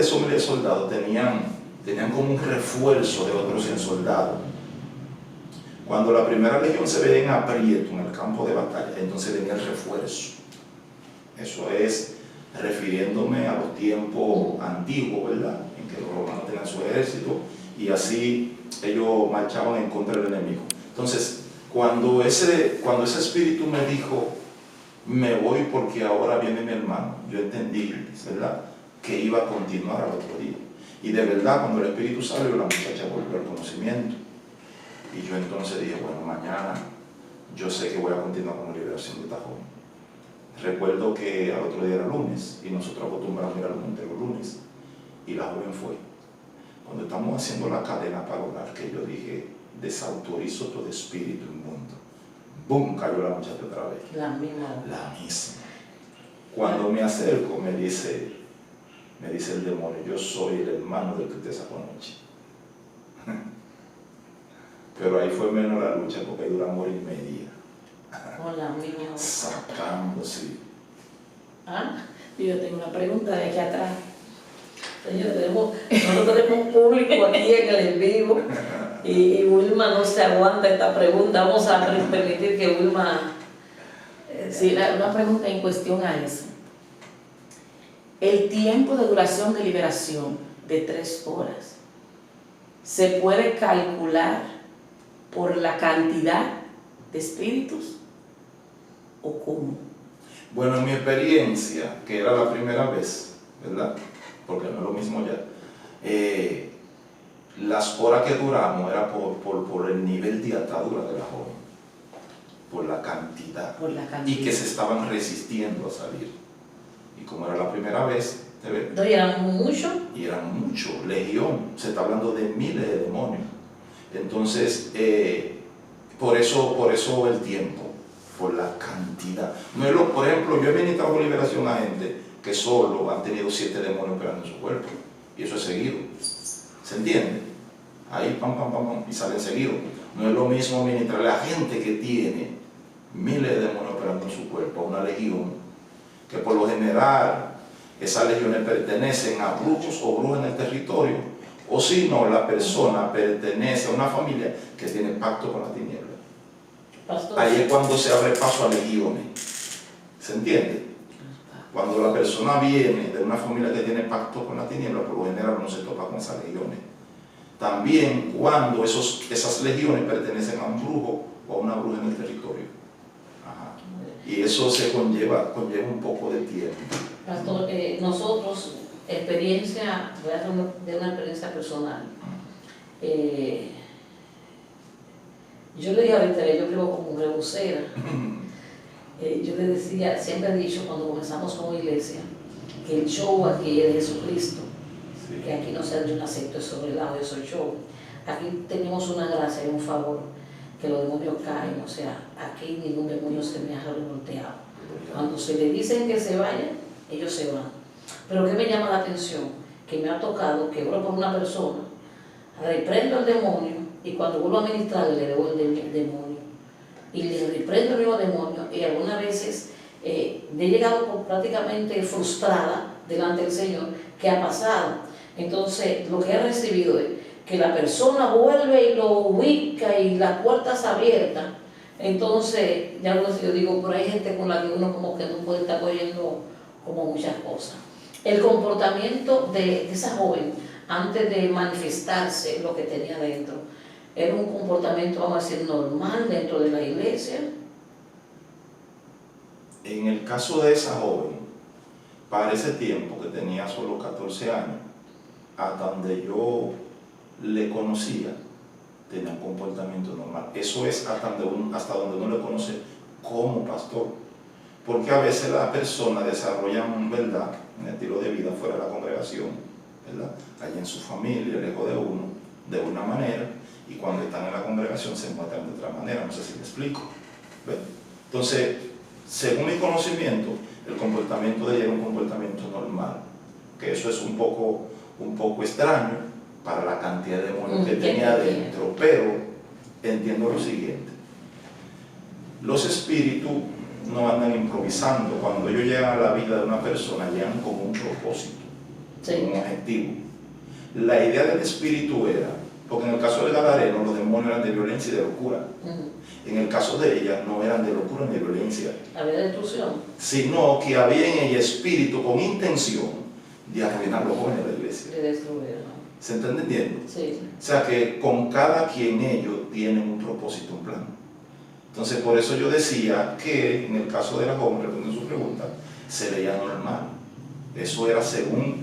Esos miles de soldados tenían como un refuerzo de otros 100 soldados. Cuando la primera legión se veía en aprieto en el campo de batalla, entonces venía el refuerzo. Eso es refiriéndome a los tiempos antiguos, ¿verdad? En que los romanos tenían su ejército y así ellos marchaban en contra del enemigo. Entonces, cuando ese espíritu me dijo, me voy porque ahora viene mi hermano, yo entendí, ¿verdad?, que iba a continuar al otro día. Y de verdad, cuando el espíritu salió, la muchacha volvió al conocimiento. Y yo entonces dije, bueno, mañana yo sé que voy a continuar con la liberación de esta joven. Recuerdo que al otro día era lunes y nosotros acostumbramos ir al monte los lunes. Y la joven fue. Cuando estamos haciendo la cadena para orar, que yo dije, desautorizo todo espíritu inmundo. ¡Bum! Cayó la muchacha otra vez. La misma. La misma. Cuando me acerco, me dice el demonio, yo soy el hermano del que usted sacó anoche. Pero ahí fue menos la lucha porque ahí duramos hora y media. Con la misma. Sacando, sí. Yo tengo una pregunta de aquí atrás. Señor, nosotros tenemos un público aquí en el en vivo y Wilma no se aguanta esta pregunta. Vamos a permitir que Wilma... Sí, una pregunta en cuestión a eso. El tiempo de duración de liberación de 3 horas, ¿se puede calcular por la cantidad de espíritus o cómo? Bueno, en mi experiencia, que era la primera vez, ¿verdad?, porque no es lo mismo ya, las horas que duramos era por el nivel de atadura de la joven, por la cantidad, y que se estaban resistiendo a salir. Y como era la primera vez, ¿te ves? ¿No eran muchos? Y eran muchos, legión, se está hablando de miles de demonios. Entonces, por eso el tiempo, por la cantidad. No es por ejemplo, yo he ministrado con liberación a gente que solo han tenido 7 demonios operando en su cuerpo, y eso es seguido. ¿Se entiende? Ahí pam, pam, pam, pam, y salen seguidos. No es lo mismo ministrarle a gente que tiene miles de demonios operando en su cuerpo, a una legión, que por lo general esas legiones pertenecen a brujos o brujas en el territorio, o si no, la persona pertenece a una familia que tiene pacto con la tiniebla. Pastor. Ahí es cuando se abre paso a legiones. ¿Se entiende? Cuando la persona viene de una familia que tiene pacto con la tiniebla, por lo general no se topa con esas legiones. También cuando esas legiones pertenecen a un brujo o a una bruja en el territorio. Ajá. Y eso se conlleva un poco de tiempo. Pastor, nosotros, experiencia, voy a hablar de una experiencia personal. Yo le dije ahorita, yo creo como rebusera. Yo le decía, siempre he dicho cuando comenzamos como iglesia, que el show aquí es de Jesucristo, sí, que aquí no se hace un acepto sobre el lado de esos show. Aquí tenemos una gracia y un favor, que los demonios caen, o sea, aquí ningún demonio se me ha revolteado. Cuando se le dicen que se vayan, ellos se van. Pero ¿qué me llama la atención? Que me ha tocado que oro por una persona, reprendo al demonio y cuando vuelvo a ministrarle le devuelvo el demonio. Y le reprendo el mismo demonio y algunas veces he llegado prácticamente frustrada delante del Señor. ¿Qué ha pasado? Entonces lo que he recibido es que la persona vuelve y lo ubica y la puerta se abierta. Entonces ya yo digo, pero hay gente con la que uno como que no puede estar oyendo como muchas cosas. El comportamiento de esa joven antes de manifestarse lo que tenía dentro, ¿era un comportamiento, vamos a decir, normal dentro de la iglesia? En el caso de esa joven, para ese tiempo que tenía solo 14 años, hasta donde yo le conocía, tenía un comportamiento normal. Eso es hasta donde uno le conoce como pastor. Porque a veces las personas desarrollan, ¿verdad?, un estilo de vida fuera de la congregación, ¿verdad?, allí en su familia, lejos de uno, de una manera, y cuando están en la congregación se muestran de otra manera. No sé si me explico. ¿Ven? Entonces, según mi conocimiento, el comportamiento de ella era un comportamiento normal, que eso es un poco extraño para la cantidad de demonios que tenía adentro, pero entiendo lo siguiente: los espíritus no andan improvisando. Cuando ellos llegan a la vida de una persona, llegan con un propósito. Sí. un objetivo. La idea del espíritu era, porque en el caso del Gadareno los demonios eran de violencia y de locura. En el caso de ella no eran de locura ni de violencia, Había destrucción. sino que había en ella espíritu con intención de arruinar los jóvenes de la iglesia. De destruir, ¿no? ¿Se está entendiendo? Sí. O sea que con cada quien ellos tienen un propósito, un plan. Entonces por eso yo decía que en el caso de la joven, respondiendo su pregunta, se veía normal. Eso era según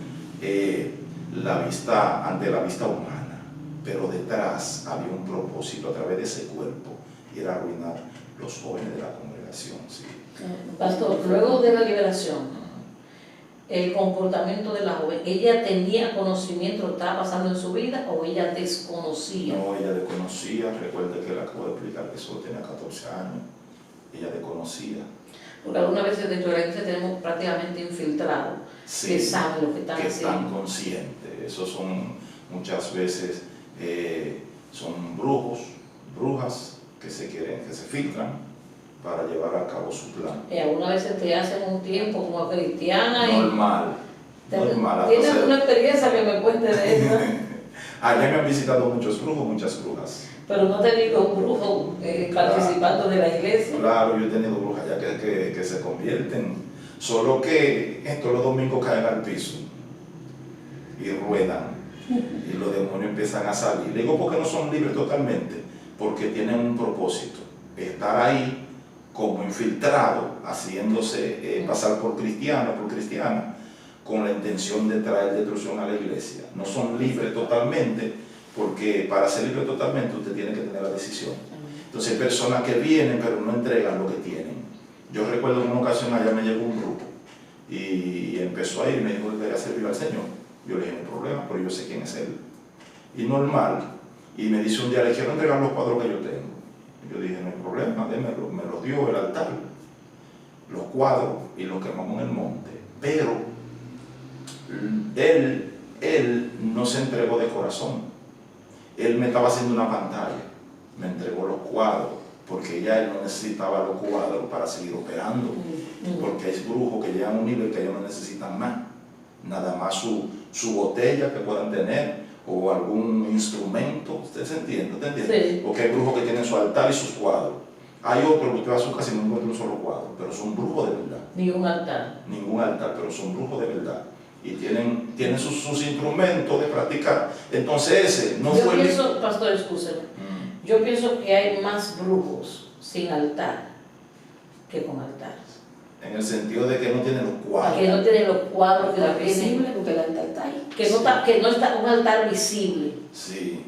la vista, ante la vista humana, pero detrás había un propósito a través de ese cuerpo y era arruinar los jóvenes de la congregación. ¿Sí? Pastor, luego de la liberación, el comportamiento de la joven, ¿ella tenía conocimiento de lo que estaba pasando en su vida o ella desconocía? No, ella desconocía. Recuerde que le acabo de explicar que solo tenía 14 años. Ella desconocía. Porque algunas veces dentro de la iglesia tenemos prácticamente infiltrados Sí, que saben lo que están que haciendo. están conscientes. Esos son muchas veces son brujos, brujas que se filtran para llevar a cabo su plan. Y algunas veces te hacen un tiempo como cristiana Normal. ¿Tienes alguna experiencia que me cuente de eso? Allá me han visitado muchos brujos, muchas brujas. Pero no te digo brujos participando de la iglesia. Claro, yo he tenido brujas ya que se convierten, solo que todos los domingos caen al piso y ruedan y los demonios empiezan a salir. Le digo porque no son libres totalmente, porque tienen un propósito, estar ahí como infiltrado, haciéndose pasar por cristiano, por cristiana, con la intención de traer destrucción a la iglesia. No son libres totalmente, porque para ser libre totalmente usted tiene que tener la decisión. Entonces hay personas que vienen pero no entregan lo que tienen. Yo recuerdo en una ocasión allá me llegó un grupo y empezó a ir y me dijo que quería servir al Señor. Yo le dije, no hay problema, pero yo sé quién es Él. Y normal. Y me dice un día, le quiero entregar los cuadros que yo tengo. Yo dije, no hay problema, démelo. Me los dio el altar, los cuadros, y los quemamos en el monte. Pero él no se entregó de corazón. Él me estaba haciendo una pantalla, me entregó los cuadros, porque ya él no necesitaba los cuadros para seguir operando, porque hay brujos que llegan a un nivel que ellos no necesitan más, nada más su botella que puedan tener, o algún instrumento. ¿Usted se entiende? ¿Usted entiende? Sí. Porque hay brujos que tienen su altar y sus cuadros. Hay otros que usted va a su casa y no encuentra un solo cuadro, pero son brujos de verdad. Ningún altar. Ningún altar, pero son brujos de verdad. Y tienen sus instrumentos de practicar. Entonces ese no fue... Yo pienso, pastor, escúcheme, yo pienso que hay más brujos sin altar que con altar. En el sentido de que no tienen los cuadros. Que no tienen los cuadros que la visible, tienen. porque el altar está ahí. Que no está un altar visible. Sí.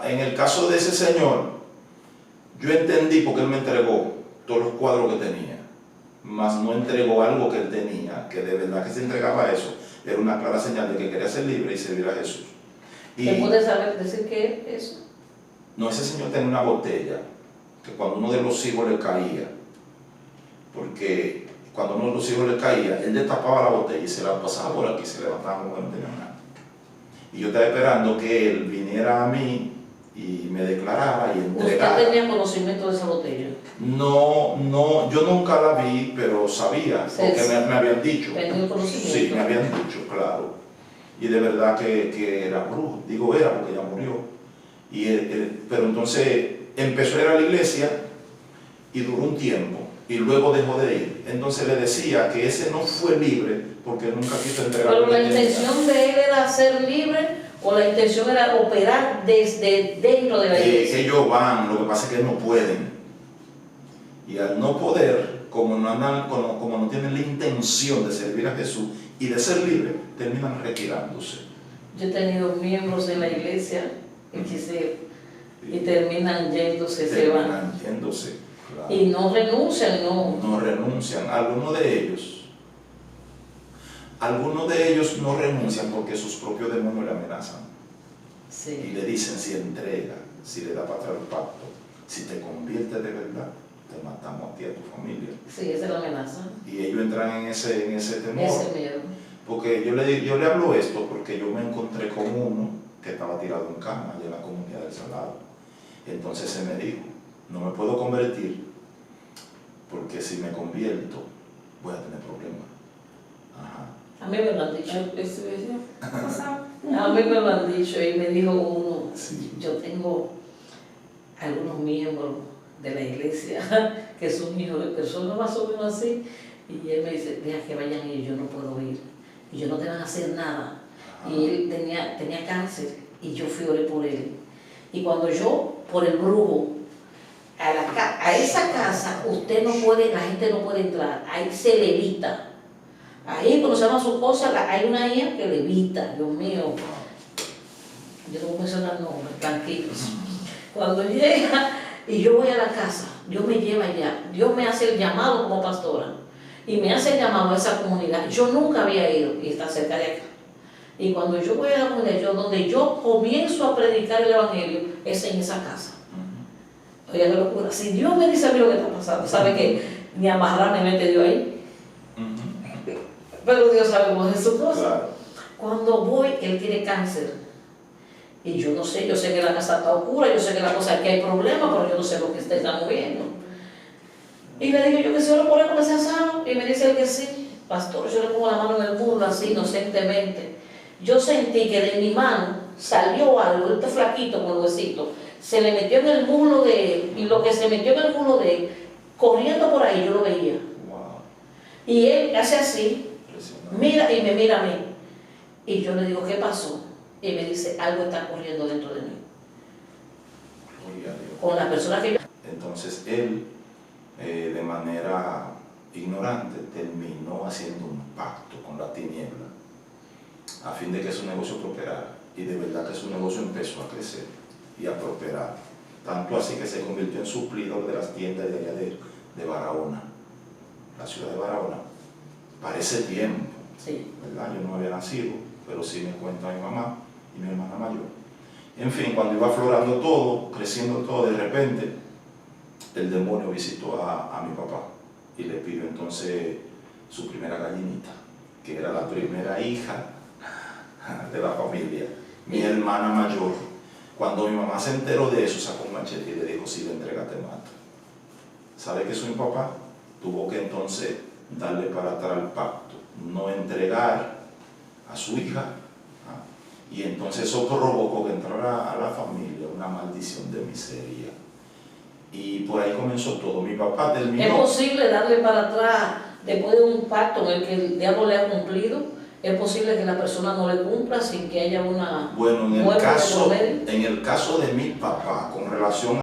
En el caso de ese señor, yo entendí porque él me entregó todos los cuadros que tenía, mas no entregó algo que él tenía, que de verdad que se entregaba eso. Era una clara señal de que quería ser libre y servir a Jesús. ¿Te puedes saber decir qué es eso? No, ese señor tenía una botella que cuando uno de los hijos le caía, porque cuando uno de los hijos le caía, él destapaba la botella y se la pasaba por aquí, se levantaba como que no tenía nada. Y yo estaba esperando que él viniera a mí y me declarara y entregara. ¿Usted tenía conocimiento de esa botella? No, yo nunca la vi, pero sabía, porque me habían dicho. ¿Tenía el conocimiento? Sí, me habían dicho, claro. Y de verdad que era brujo, digo era porque ya murió. Pero entonces empezó a ir a la iglesia y duró un tiempo y luego dejó de ir. Entonces le decía que ese no fue libre porque nunca quiso entregar. Pero la intención de él era ser libre o la intención era operar desde dentro de la iglesia. Ellos van, lo que pasa es que no pueden. Y al no poder, como no tienen la intención de servir a Jesús y de ser libre, terminan retirándose. Yo he tenido miembros de la iglesia y terminan yéndose, se van. Terminan yéndose, claro. Y no renuncian, no. No renuncian. Algunos de ellos no renuncian porque sus propios demonios le amenazan. Sí. Y le dicen si entrega, si le da para atrás el pacto, si te conviertes de verdad, te matamos a ti y a tu familia. Sí, esa es la amenaza. Y ellos entran en ese temor. Ese miedo. Porque yo le hablo esto porque yo me encontré con uno que estaba tirado en cama allá en la comunidad del Salado. Entonces se me dijo, no me puedo convertir porque si me convierto voy a tener problemas. Ajá. A mí me lo han dicho. Pasado. A mí me lo han dicho y me dijo uno, Sí. yo tengo algunos miembros de la iglesia que son hijos de personas más o menos así, y él me dice, deja que vayan ellos, yo no puedo ir, y yo no te van a hacer nada. Y él tenía cáncer y yo fui a orar por él. Y cuando yo, por el brujo, a esa casa, usted no puede, la gente no puede entrar, ahí se levita. Ahí cuando se llama su cosa, hay una hija que levita, Dios mío. Yo no voy a mencionar nombres, tranquilos. Cuando llega y yo voy a la casa, Dios me lleva allá, Dios me hace el llamado como pastora y me hace el llamado a esa comunidad. Yo nunca había ido y está cerca de acá. Y cuando yo voy a la comunidad, donde yo comienzo a predicar el evangelio, es en esa casa. Oye, qué locura. Si Dios me dice a mí lo que está pasando, sabe que ni amarrar me mete Dios ahí. Pero Dios sabe cómo es su cosa. Claro. Cuando voy, él tiene cáncer. Y yo no sé, yo sé que la casa está oscura, yo sé que la cosa es que hay problemas, pero yo no sé lo que usted está moviendo. Y le digo yo que si oro por él porque sea sano. Y me dice él que sí. Pastor, yo le pongo la mano en el muslo así inocentemente. Yo sentí que de mi mano salió algo, este flaquito con el huesito, se le metió en el muslo de él, y lo que se metió en el muslo de él, corriendo por ahí, yo lo veía. Wow. Y él hace así, Impresionante. mira y me mira a mí. Y yo le digo, ¿qué pasó? Y me dice, algo está corriendo dentro de mí. Gloria a Dios. Con la persona que yo... Entonces él, de manera ignorante, terminó haciendo un pacto con la tiniebla a fin de que su negocio prosperara. Y de verdad que su negocio empezó a crecer y a prosperar. Tanto así que se convirtió en suplidor de las tiendas de allá de Barahona, la ciudad de Barahona. Parece tiempo, Sí. ¿verdad? Yo no había nacido, pero sí me cuenta mi mamá y mi hermana mayor. En fin, cuando iba aflorando todo, creciendo todo, de repente el demonio visitó a mi papá y le pidió entonces su primera gallinita, que era la primera hija de la familia, mi hermana mayor. Cuando mi mamá se enteró de eso, sacó un machete y le dijo, si le entregas te mato. ¿Sabe qué hizo mi papá? Tuvo que entonces darle para atrás el pacto, no entregar a su hija, y entonces eso provocó que entrara a la familia una maldición de miseria. Y por ahí comenzó todo. Mi papá terminó... ¿Es posible darle para atrás después de un pacto en el que el diablo le ha cumplido? ¿Es posible que la persona no le cumpla sin que haya una... Bueno, en muerte de por medio? el caso de mi papá, con relación